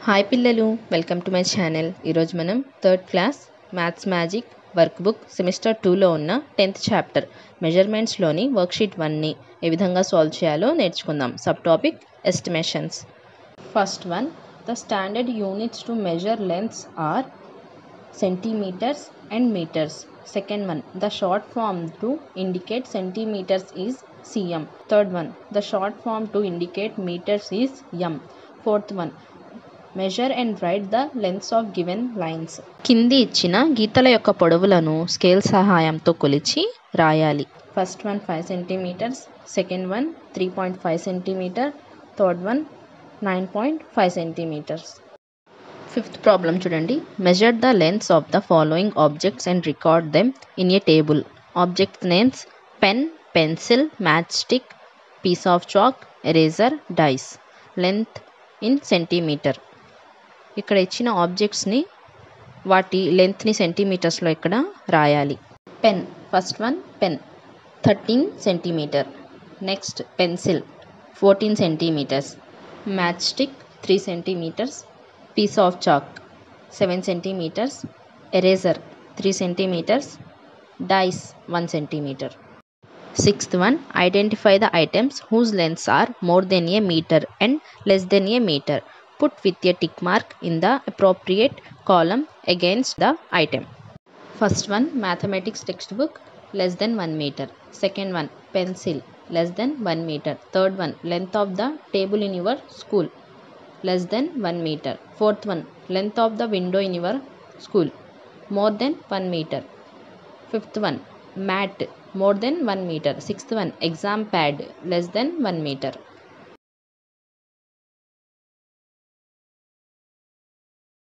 Hi పిల్లలు, welcome to my channel. ఈరోజు మనం third class maths magic work book semester 2లో ఉన్న 10th చాప్టర్ మెజర్మెంట్స్లోని వర్క్షీట్ 1ని ఏ విధంగా సాల్వ్ చేయాలో నేర్చుకుందాం. Sub topic estimations. First one, the standard units to measure lengths are centimetres and metres. Second one, the short form to indicate centimeters is cm. Third one, the short form to indicate meters is m. Fourth one, measure and write the lengths of given lines. కింది ఇచ్చిన గీతల యొక్క పొడవులను scale సహాయంతో కొలిచి రాయాలి. First one 5 centimetres, second one 3.5 centimetre, third one 9.5 centimetres. Fifth problem చూడండి. Measure the lengths of the following objects and record them in a table. Objects names: pen, pencil, match stick, piece of chalk, eraser, dice. Length in centimetre. ఇక్కడ ఇచ్చిన ఆబ్జెక్ట్స్ని వాటి లెంత్ని సెంటీమీటర్స్లో ఇక్కడ రాయాలి. Pen, first one pen 13 centimetre. Next pencil 14 centimetres. Match stick 3 centimetres. Piece of chalk 7 centimetres. Eraser 3 centimetres. Dice 1 centimetre. Sixth one, identify the items whose lengths are more than a metre and less than a metre. Put with a tick mark in the appropriate column against the item. First one, mathematics textbook less than 1 meter. Second one, pencil less than 1 meter. Third one, length of the table in your school less than 1 meter. Fourth one, length of the window in your school more than 1 meter. Fifth one, mat more than 1 meter. Sixth one, exam pad less than 1 meter.